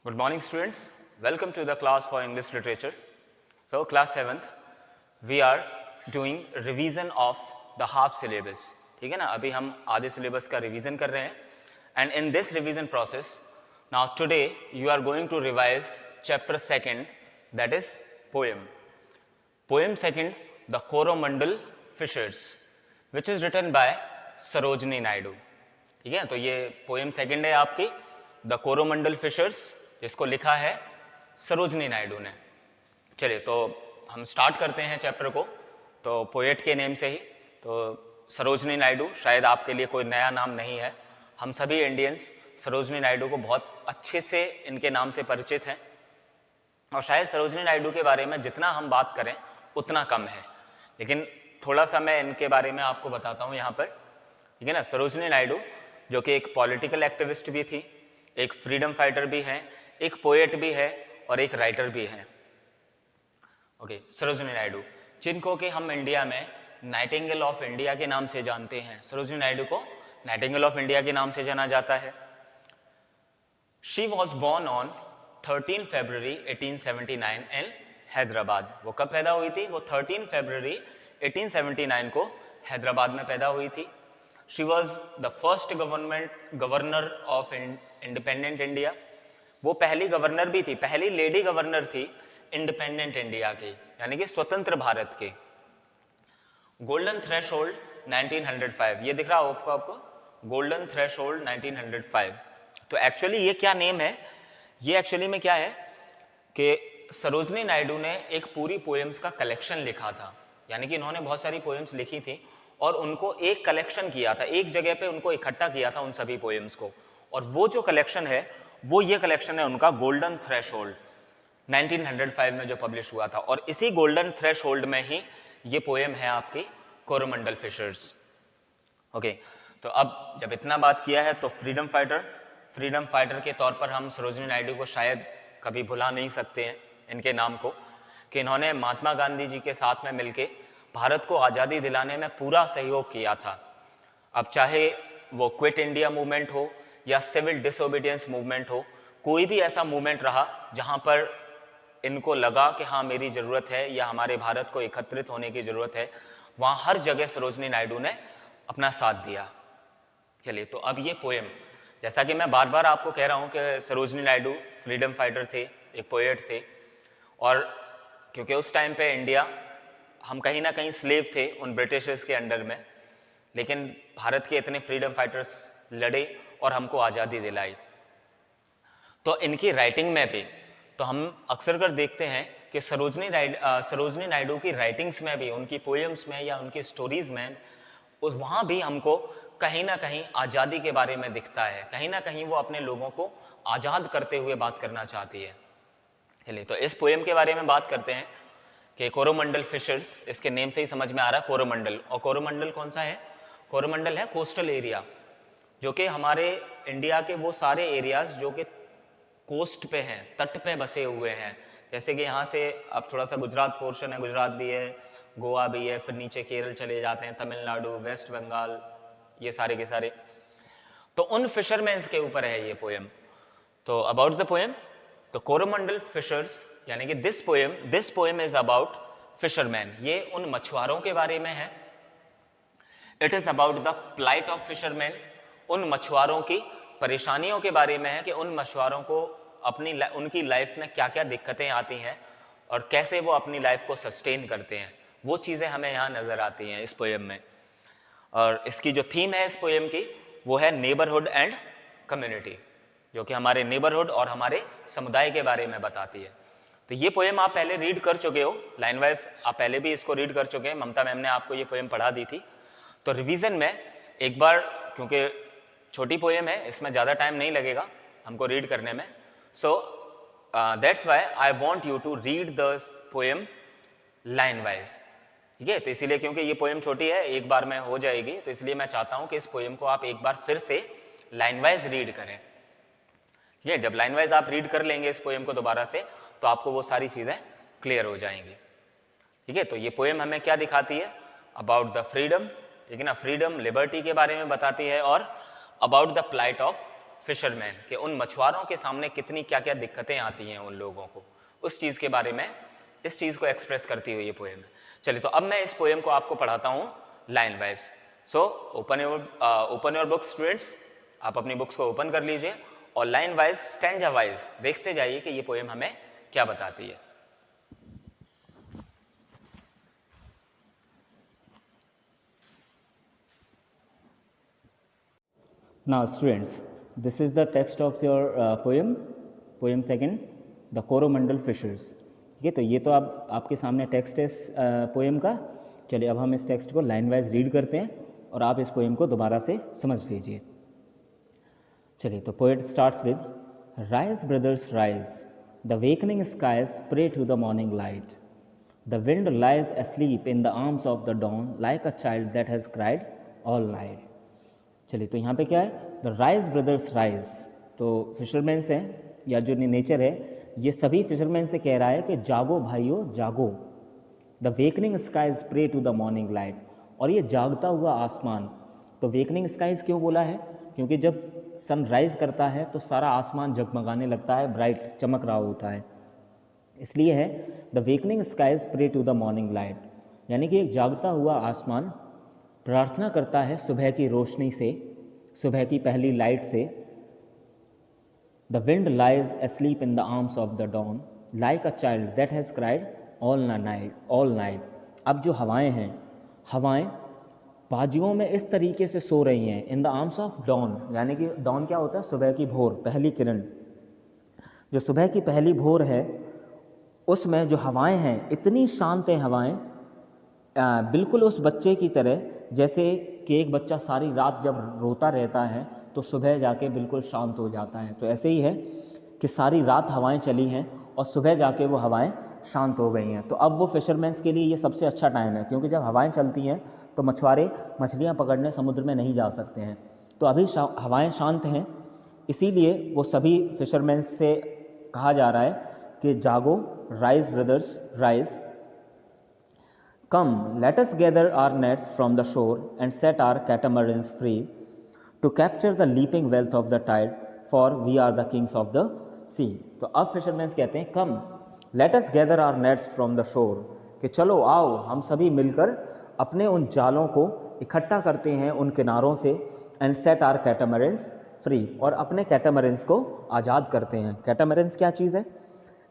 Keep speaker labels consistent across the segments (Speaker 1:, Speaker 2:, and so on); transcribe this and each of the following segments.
Speaker 1: Good morning students, welcome to the class for English literature. So class 7th we are doing revision of the half syllabus. ठीक है ना, अभी हम आधे syllabus का revision कर रहे हैं and in this revision process now today you are going to revise chapter 2nd, that is poem. Poem 2nd, The Coromandel Fishers, which is written by Sarojini Naidu. ठीक है, तो ये पोएम सेकंड है आपकी the Coromandel fishers, जिसको लिखा है सरोजनी नायडू ने. चलिए तो हम स्टार्ट करते हैं चैप्टर को. तो पोएट के नेम से ही, तो सरोजनी नायडू शायद आपके लिए कोई नया नाम नहीं है. हम सभी इंडियंस सरोजनी नायडू को बहुत अच्छे से इनके नाम से परिचित हैं और शायद सरोजनी नायडू के बारे में जितना हम बात करें उतना कम है. लेकिन थोड़ा सा मैं इनके बारे में आपको बताता हूँ यहाँ पर. ठीक है ना, सरोजनी नायडू जो कि एक पॉलिटिकल एक्टिविस्ट भी थी, एक फ्रीडम फाइटर भी हैं, एक पोएट भी है और एक राइटर भी हैं. ओके, सरोजनी नायडू, जिनको कि हम इंडिया में नाइटिंगेल ऑफ इंडिया के नाम से जानते हैं. सरोजनी नायडू को नाइटिंगेल ऑफ इंडिया के नाम से जाना जाता है. शी वॉज बॉर्न ऑन 13 फरवरी 1879 इन हैदराबाद. वो कब पैदा हुई थी? वो 13 फरवरी 1879 को हैदराबाद में पैदा हुई थी. She was the first governor of independent India. वो पहली गवर्नर भी थी, पहली लेडी गवर्नर थी इंडिपेंडेंट इंडिया की, यानी कि स्वतंत्र भारत की. गोल्डन थ्रेशोल्ड 1905, ये दिख रहा हो आपको गोल्डन थ्रेशोल्ड 1905. तो एक्चुअली ये क्या नेम है? ये एक्चुअली में क्या है कि सरोजनी नायडू ने एक पूरी पोएम्स का कलेक्शन लिखा था, यानी कि इन्होंने बहुत सारी पोएम्स लिखी थी और उनको एक कलेक्शन किया था, एक जगह पे उनको इकट्ठा किया था उन सभी पोएम्स को. और वो जो कलेक्शन है वो ये कलेक्शन है उनका गोल्डन थ्रेशोल्ड 1905 में जो पब्लिश हुआ था. और इसी गोल्डन थ्रेशोल्ड में ही ये पोएम है आपकी कोरोमंडल फिशर्स. ओके, तो अब जब इतना बात किया है तो फ्रीडम फाइटर के तौर पर हम सरोजनी नायडू को शायद कभी भुला नहीं सकते हैं इनके नाम को, कि इन्होंने महात्मा गांधी जी के साथ में मिलके भारत को आज़ादी दिलाने में पूरा सहयोग किया था. अब चाहे वो क्विट इंडिया मूवमेंट हो या सिविल डिसोबीडियंस मूवमेंट हो, कोई भी ऐसा मूवमेंट रहा जहां पर इनको लगा कि हाँ मेरी ज़रूरत है या हमारे भारत को एकत्रित होने की ज़रूरत है, वहाँ हर जगह सरोजनी नायडू ने अपना साथ दिया. चलिए, तो अब ये पोएम, जैसा कि मैं बार बार आपको कह रहा हूँ कि सरोजनी नायडू फ्रीडम फाइटर थे, एक पोएट थे, और क्योंकि उस टाइम पे इंडिया, हम कहीं ना कहीं स्लेव थे उन ब्रिटिशर्स के अंडर में, लेकिन भारत के इतने फ्रीडम फाइटर्स लड़े और हमको आज़ादी दिलाई. तो इनकी राइटिंग में भी तो हम अक्सर कर देखते हैं कि सरोजनी नायडू की राइटिंग्स में भी, उनकी पोएम्स में या उनकी स्टोरीज में, उस वहाँ भी हमको कहीं ना कहीं आज़ादी के बारे में दिखता है. कहीं ना कहीं वो अपने लोगों को आज़ाद करते हुए बात करना चाहती है. चलिए, तो इस पोएम के बारे में बात करते हैं कि कोरोमंडल फिशर्स, इसके नेम से ही समझ में आ रहा है कोरोमंडल. और कोरोमंडल कौन सा है? कोरोमंडल है कोस्टल एरिया, जो कि हमारे इंडिया के वो सारे एरियाज जो कि कोस्ट पे हैं, तट पे बसे हुए हैं. जैसे कि यहाँ से अब थोड़ा सा गुजरात पोर्शन है, गुजरात भी है, गोवा भी है, फिर नीचे केरल चले जाते हैं, तमिलनाडु, वेस्ट बंगाल, ये सारे के सारे. तो उन फिशरमैन्स के ऊपर है ये पोएम. तो अबाउट द पोएम, तो कोरोमंडल फिशर्स, यानी कि this poem is about fisherman. ये उन मछुआरों के बारे में है. It is about the plight of fisherman, उन मछुआरों की परेशानियों के बारे में है कि उन मछुआरों को उनकी लाइफ में क्या क्या दिक्कतें आती हैं और कैसे वो अपनी लाइफ को सस्टेन करते हैं. वो चीज़ें हमें यहाँ नज़र आती हैं इस पोएम में. और इसकी जो थीम है इस पोएम की, वो है नेबरहुड एंड कम्युनिटी, जो कि हमारे नेबरहुड और हमारे समुदाय के बारे में बताती है. तो ये पोएम आप पहले रीड कर चुके हो, लाइन वाइज आप पहले भी इसको रीड कर चुके हैं. ममता मैम ने आपको ये पोएम पढ़ा दी थी. तो रिवीजन में एक बार, क्योंकि छोटी पोएम है, इसमें ज़्यादा टाइम नहीं लगेगा हमको रीड करने में, so that's why I want you to read the poem line wise. ठीक है, तो इसीलिए क्योंकि ये पोएम छोटी है, एक बार में हो जाएगी, तो इसलिए मैं चाहता हूँ कि इस पोएम को आप एक बार फिर से लाइन वाइज रीड करें. ये जब लाइन वाइज आप रीड कर लेंगे इस पोएम को दोबारा से, तो आपको वो सारी चीज़ें क्लियर हो जाएंगी. ठीक है, तो ये पोएम हमें क्या दिखाती है? अबाउट द फ्रीडम, ठीक है ना, फ्रीडम लिबर्टी के बारे में बताती है, और about the plight of fisherman, कि उन मछुआरों के सामने कितनी क्या क्या दिक्कतें आती हैं उन लोगों को, उस चीज़ के बारे में, इस चीज़ को एक्सप्रेस करती हुई ये पोएम है। चलिए तो अब मैं इस पोएम को आपको पढ़ाता हूँ line wise. So open your books students, आप अपनी बुक्स को ओपन कर लीजिए और लाइन वाइज स्टैंजा वाइज देखते जाइए कि ये पोएम हमें क्या बताती है।
Speaker 2: Now students, this is the text of your poem second, the Coromandel Fishers. ठीक है, तो ये तो अब आपके सामने टेक्स्ट है इस पोएम का। चलिए अब हम इस टेक्स्ट को लाइन वाइज रीड करते हैं और आप इस पोएम को दोबारा से समझ लीजिए। चलिए तो poet starts with rise brothers rise, the wakening skies pray to the morning light, the wind lies asleep in the arms of the dawn like a child that has cried all night. चलिए तो यहाँ पे क्या है, the rise brothers rise, तो fisherman's हैं या जो नेचर है ये सभी फिशरमैन से कह रहा है कि जागो भाइयों जागो। The wakening skies pray to the morning light, और ये जागता हुआ आसमान, तो वेकनिंग स्काइज क्यों बोला है, क्योंकि जब सनराइज करता है तो सारा आसमान जगमगाने लगता है, ब्राइट चमक रहा होता है, इसलिए है the wakening skies pray to the morning light, यानी कि एक जागता हुआ आसमान प्रार्थना करता है सुबह की रोशनी से, सुबह की पहली लाइट से। The wind lies asleep in the arms of the dawn like a child that has cried all night. अब जो हवाएं हैं, हवाएं बाजुओं में इस तरीके से सो रही हैं, in the arms of dawn, यानी कि डॉन क्या होता है, सुबह की भोर, पहली किरण। जो सुबह की पहली भोर है उसमें जो हवाएं हैं इतनी शांत हैं हवाएं, बिल्कुल उस बच्चे की तरह जैसे कि एक बच्चा सारी रात जब रोता रहता है तो सुबह जाके बिल्कुल शांत हो जाता है, तो ऐसे ही है कि सारी रात हवाएं चली हैं और सुबह जाके वो हवाएं शांत हो गई हैं। तो अब वो फिशरमैन्स के लिए ये सबसे अच्छा टाइम है, क्योंकि जब हवाएं चलती हैं तो मछुआरे मछलियां पकड़ने समुद्र में नहीं जा सकते हैं। तो अभी हवाएं शांत हैं, इसीलिए वो सभी फिशरमैन्स से कहा जा रहा है कि जागो, rise brothers rise, come let us gather our nets from the shore and set our catamarans free to capture the leaping wealth of the tide, for we are the kings of the sea. तो अब fisherman कहते हैं come let us gather our nets from the shore, कि चलो आओ हम सभी मिलकर अपने उन जालों को इकट्ठा करते हैं उन किनारों से, and set our catamarans free, और अपने कैटामरन्स को आज़ाद करते हैं। कैटामरन्स क्या चीज़ है,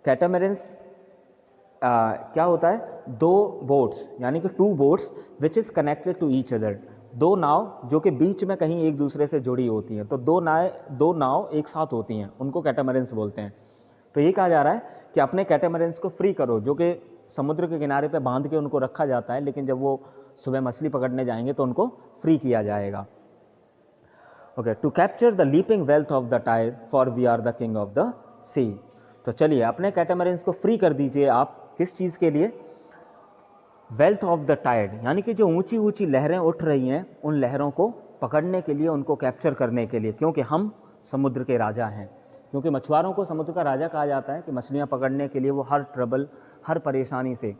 Speaker 2: कैटामरन्स क्या होता है, दो बोट्स, यानी कि two boats which is connected to each other, दो नाव जो कि बीच में कहीं एक दूसरे से जुड़ी होती हैं, तो दो नाव एक साथ होती हैं, उनको कैटामरन्स बोलते हैं। तो ये कहा जा रहा है कि अपने कैटामरन्स को फ्री करो, जो कि समुद्र के किनारे पे बांध के उनको रखा जाता है, लेकिन जब वो सुबह मछली पकड़ने जाएंगे तो उनको फ्री किया जाएगा। Okay, to capture the leaping wealth of the tide, for we are the king of the sea. तो चलिए अपने कैटामरन्स को फ्री कर दीजिए आप, किस चीज़ के लिए, वेल्थ ऑफ द टाइड, यानी कि जो ऊंची ऊंची लहरें उठ रही हैं उन लहरों को पकड़ने के लिए, उनको कैप्चर करने के लिए, क्योंकि हम समुद्र के राजा हैं। क्योंकि मछुआरों को समुद्र का राजा कहा जाता है कि मछलियां पकड़ने के लिए वो हर ट्रबल, हर परेशानी से,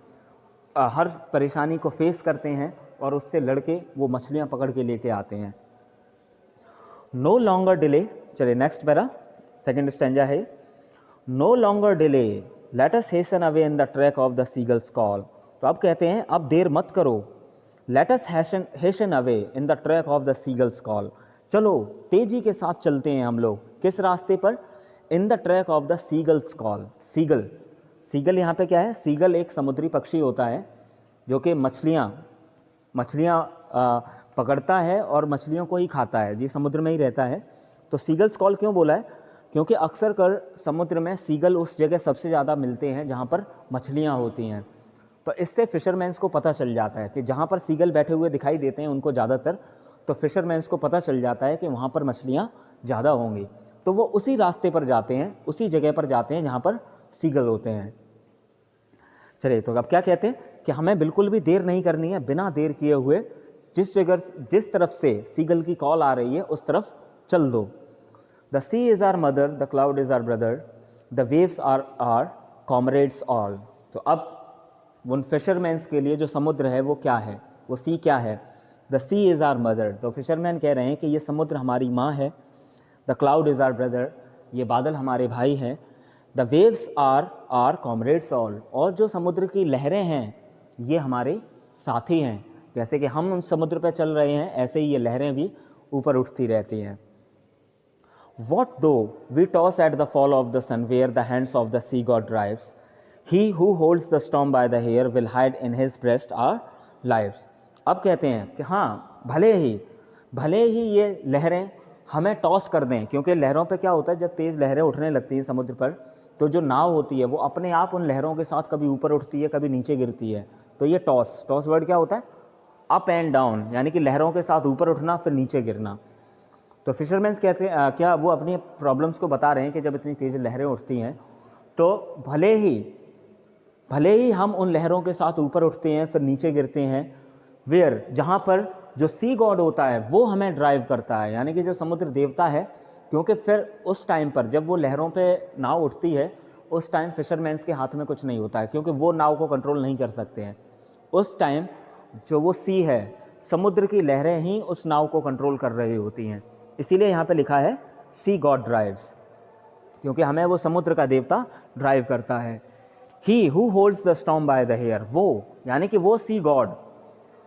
Speaker 2: हर परेशानी को फेस करते हैं और उससे लड़के वो मछलियां पकड़ के लेके आते हैं। नो लॉन्गर डिले, चलिए नेक्स्ट पैरा, सेकेंड स्टैंजा है, no longer delay let us hasten away in the track of the seagulls call. तो अब कहते हैं अब देर मत करो, let us hasten away in the track of the seagulls call, चलो तेजी के साथ चलते हैं हम लोग, किस रास्ते पर, in the track of the seagulls call. Seagull यहाँ पे क्या है, सीगल एक समुद्री पक्षी होता है जो कि मछलियाँ पकड़ता है और मछलियों को ही खाता है, जी समुद्र में ही रहता है। तो सीगल्स कॉल क्यों बोला है, क्योंकि अक्सर कर समुद्र में सीगल उस जगह सबसे ज़्यादा मिलते हैं जहाँ पर मछलियाँ होती हैं। तो इससे फिशरमैन्स को पता चल जाता है कि जहाँ पर सीगल बैठे हुए दिखाई देते हैं उनको ज़्यादातर, तो फिशरमैन्स को पता चल जाता है कि वहाँ पर मछलियाँ ज़्यादा होंगी, तो वो उसी रास्ते पर जाते हैं, उसी जगह पर जाते हैं जहाँ पर सीगल होते हैं। चलिए तो अब क्या कहते हैं कि हमें बिल्कुल भी देर नहीं करनी है, बिना देर किए हुए जिस तरफ से सीगल की कॉल आ रही है उस तरफ चल दो। The sea is our mother, the cloud is our brother, the waves are comrades all. तो अब उन फिशरमैन्स के लिए जो समुद्र है वो क्या है, वो सी क्या है, the sea is our mother. तो फिशरमैन कह रहे हैं कि ये समुद्र हमारी माँ है, the cloud is our brother, ये बादल हमारे भाई हैं। The waves are are comrades all, और जो समुद्र की लहरें हैं ये हमारे साथी हैं। जैसे कि हम उन समुद्र पर चल रहे हैं, ऐसे ही ये लहरें भी ऊपर उठती रहती हैं। What though we toss at the fall of the sun, where the hands of the sea god drives? He who holds the storm by the hair will hide in his breast our lives. अब कहते हैं कि हाँ, भले ही ये लहरें हमें toss कर दें, क्योंकि लहरों पे क्या होता है, जब तेज़ लहरें उठने लगती हैं समुद्र पर, तो जो नाव होती है वो अपने आप उन लहरों के साथ कभी ऊपर उठती है, कभी नीचे गिरती है। तो ये टॉस वर्ड क्या होता है, अप एंड डाउन, यानी कि लहरों के साथ ऊपर उठना फिर नीचे गिरना। तो फिशरमैन्स कहते हैं क्या वो अपनी प्रॉब्लम्स को बता रहे हैं कि जब इतनी तेज़ लहरें उठती हैं तो भले ही हम उन लहरों के साथ ऊपर उठते हैं फिर नीचे गिरते हैं, वेयर, जहाँ पर जो सी गॉड होता है वो हमें ड्राइव करता है, यानी कि जो समुद्र देवता है। क्योंकि फिर उस टाइम पर जब वो लहरों पे नाव उठती है, उस टाइम फिशरमैन्स के हाथ में कुछ नहीं होता है, क्योंकि वो नाव को कंट्रोल नहीं कर सकते हैं। उस टाइम जो वो सी है, समुद्र की लहरें ही उस नाव को कंट्रोल कर रही होती हैं। इसीलिए यहाँ पे लिखा है सी गॉड ड्राइव्स, क्योंकि हमें वो समुद्र का देवता ड्राइव करता है। He who holds the storm by the hair, वो यानी कि वो सी गॉड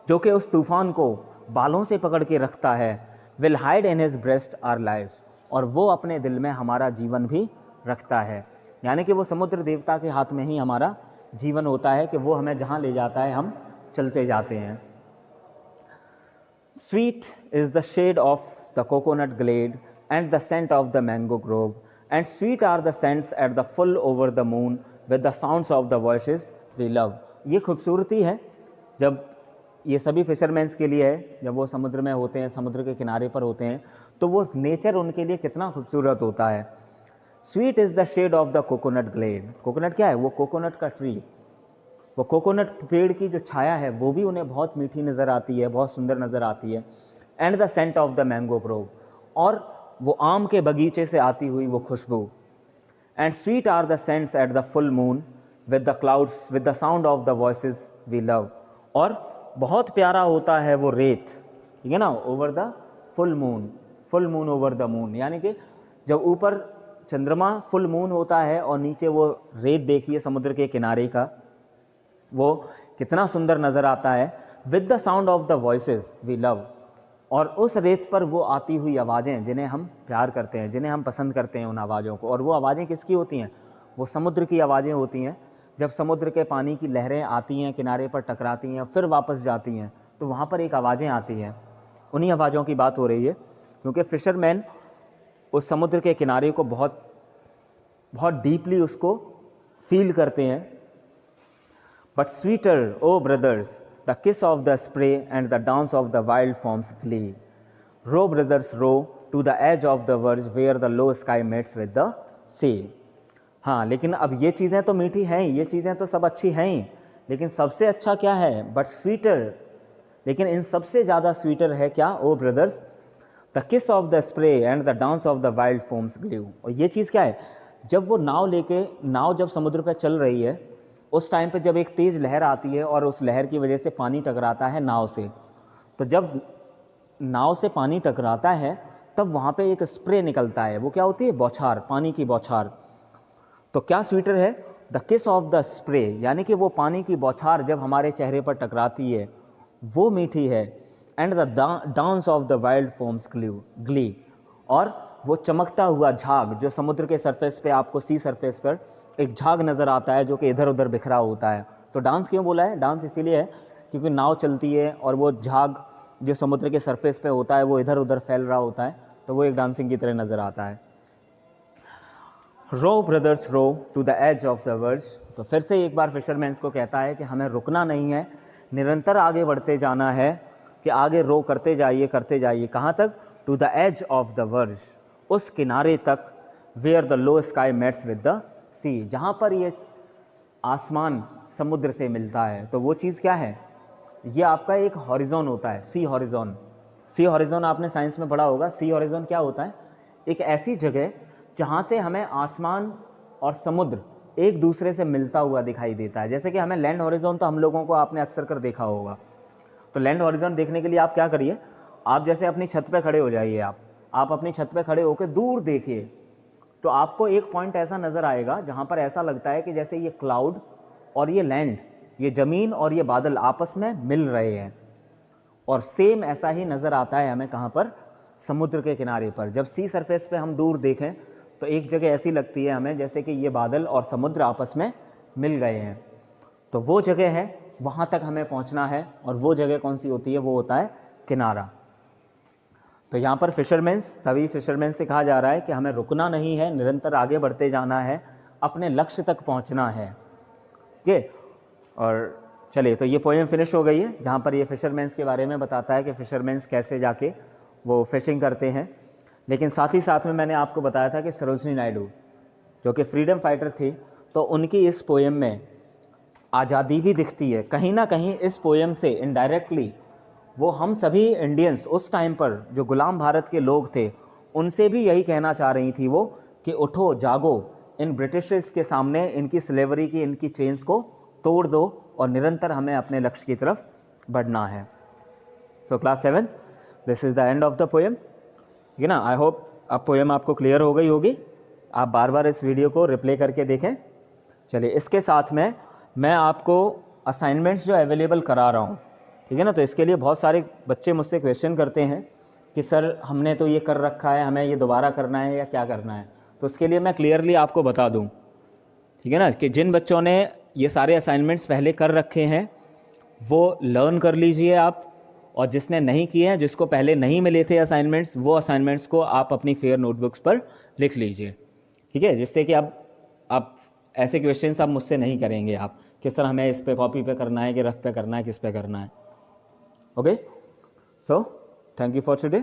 Speaker 2: जो कि उस तूफान को बालों से पकड़ के रखता है, will hide in his breast our lives, और वो अपने दिल में हमारा जीवन भी रखता है। यानी कि वो समुद्र देवता के हाथ में ही हमारा जीवन होता है कि वो हमें जहाँ ले जाता है हम चलते जाते हैं। Sweet is the shade of the coconut glade and the scent of the mango grove, and sweet are the scents at the full over the moon with the sounds of the voices we love. ये खूबसूरती है जब ये सभी fisherman's के लिए है, जब वो समुद्र में होते हैं, समुद्र के किनारे पर होते हैं, तो वो नेचर उनके लिए कितना खूबसूरत होता है। Sweet is the shade of the coconut glade, coconut क्या है, वो कोकोनट का ट्री, वो कोकोनट पेड़ की जो छाया है वो भी उन्हें बहुत मीठी नज़र आती है, बहुत सुंदर नज़र आती है। And the scent of the mango grove, और वो आम के बगीचे से आती हुई वो खुशबू। And sweet are the scents at the full moon with the clouds with the sound of the voices we love, और बहुत प्यारा होता है वो रेत, ठीक है ना, over the full moon over the moon, यानी कि जब ऊपर चंद्रमा फुल मून होता है और नीचे वो रेत देखिए समुद्र के किनारे का, वो कितना सुंदर नज़र आता है। With the sound of the voices we love, और उस रेत पर वो आती हुई आवाज़ें जिन्हें हम प्यार करते हैं, जिन्हें हम पसंद करते हैं उन आवाज़ों को। और वो आवाज़ें किसकी होती हैं, वो समुद्र की आवाज़ें होती हैं। जब समुद्र के पानी की लहरें आती हैं, किनारे पर टकराती हैं, फिर वापस जाती हैं, तो वहाँ पर एक आवाज़ें आती हैं। उन्हीं आवाज़ों की बात हो रही है, क्योंकि फिशरमैन उस समुद्र के किनारे को बहुत बहुत डीपली उसको फील करते हैं। But sweeter O brothers the kiss of the spray and the dance of the wild forms glee. Row brothers row to the edge of the verge where the low sky meets with the sea. हाँ, लेकिन अब ये चीज़ें तो मीठी हैं ही, ये चीज़ें तो सब अच्छी हैं ही, लेकिन सबसे अच्छा क्या है, बट स्वीटर, लेकिन इन सबसे ज़्यादा स्वीटर है क्या, O brothers, the kiss of the spray and the dance of the wild foam's glee. और ये चीज़ क्या है, जब वो नाव जब समुद्र पर चल रही है, उस टाइम पे जब एक तेज़ लहर आती है और उस लहर की वजह से पानी टकराता है नाव से, तो जब नाव से पानी टकराता है तब वहाँ पे एक स्प्रे निकलता है, वो क्या होती है, बौछार, पानी की बौछार। तो क्या स्वीटर है, the kiss of the spray, यानी कि वो पानी की बौछार जब हमारे चेहरे पर टकराती है वो मीठी है। And the dance of the wild foams Glee, और वो चमकता हुआ झाग जो समुद्र के सरफेस पे, आपको सी सरफेस पर एक झाग नज़र आता है जो कि इधर उधर बिखरा होता है। तो डांस क्यों बोला है, डांस इसीलिए है क्योंकि नाव चलती है और वो झाग जो समुद्र के सरफेस पे होता है वो इधर उधर फैल रहा होता है, तो वो एक डांसिंग की तरह नज़र आता है। Row brothers row to the edge of the verge, तो फिर से एक बार फिशरमैन्स को कहता है कि हमें रुकना नहीं है, निरंतर आगे बढ़ते जाना है, कि आगे रो करते जाइए, कहाँ तक, to the edge of the verge, उस किनारे तक, where the low sky mates with the sea, जहाँ पर ये आसमान समुद्र से मिलता है। तो वो चीज़ क्या है, ये आपका एक हॉरिजॉन होता है, सी हॉरिजॉन। सी हॉरिजॉन आपने साइंस में पढ़ा होगा। सी हॉरिजॉन क्या होता है, एक ऐसी जगह जहाँ से हमें आसमान और समुद्र एक दूसरे से मिलता हुआ दिखाई देता है। जैसे कि हमें लैंड हॉरिजॉन तो हम लोगों को आपने अक्सर कर देखा होगा। तो लैंड हॉरिजॉन देखने के लिए आप क्या करिए, आप जैसे अपनी छत पे खड़े हो जाइए, आप अपनी छत पे खड़े होकर दूर देखिए तो आपको एक पॉइंट ऐसा नज़र आएगा जहाँ पर ऐसा लगता है कि जैसे ये क्लाउड और ये लैंड, ये ज़मीन और ये बादल आपस में मिल रहे हैं। और सेम ऐसा ही नज़र आता है हमें कहाँ पर, समुद्र के किनारे पर। जब सी सरफेस पे हम दूर देखें तो एक जगह ऐसी लगती है हमें जैसे कि ये बादल और समुद्र आपस में मिल गए हैं। तो वो जगह है, वहाँ तक हमें पहुँचना है। और वो जगह कौन सी होती है? वो होता है किनारा। तो यहाँ पर फिशरमैन, सभी फिशरमैन से कहा जा रहा है कि हमें रुकना नहीं है, निरंतर आगे बढ़ते जाना है, अपने लक्ष्य तक पहुँचना है। ठीक है, और चलिए, तो ये पोएम फिनिश हो गई है जहाँ पर ये फिशरमैन्स के बारे में बताता है कि फिशरमैन्स कैसे जाके वो फिशिंग करते हैं। लेकिन साथ ही साथ में मैंने आपको बताया था कि सरोजनी नायडू जो कि फ्रीडम फाइटर थी, तो उनकी इस पोएम में आज़ादी भी दिखती है। कहीं ना कहीं इस पोएम से इनडायरेक्टली वो हम सभी इंडियंस उस टाइम पर जो गुलाम भारत के लोग थे उनसे भी यही कहना चाह रही थी वो कि उठो जागो, इन ब्रिटिशर्स के सामने इनकी स्लेवरी की, इनकी चेन्स को तोड़ दो और निरंतर हमें अपने लक्ष्य की तरफ बढ़ना है। So class 7, this is the end of the poem. ठीक है ना। आई होप अब पोएम आपको क्लियर हो गई होगी। आप बार बार इस वीडियो को रिप्ले करके देखें। चलिए, इसके साथ में मैं आपको असाइनमेंट्स जो अवेलेबल करा रहा हूँ, ठीक है ना। तो इसके लिए बहुत सारे बच्चे मुझसे क्वेश्चन करते हैं कि सर हमने तो ये कर रखा है, हमें ये दोबारा करना है या क्या करना है। तो उसके लिए मैं क्लियरली आपको बता दूँ, ठीक है ना, कि जिन बच्चों ने ये सारे असाइनमेंट्स पहले कर रखे हैं वो लर्न कर लीजिए आप, और जिसने नहीं किए हैं, जिसको पहले नहीं मिले थे असाइनमेंट्स, वो असाइनमेंट्स को आप अपनी फेयर नोटबुक्स पर लिख लीजिए। ठीक है, जिससे कि अब आप ऐसे क्वेश्चंस आप मुझसे नहीं करेंगे आप कि सर हमें इस पे कॉपी पे करना है कि रफ पे करना है, किस पे करना है। Okay, so thank you for today.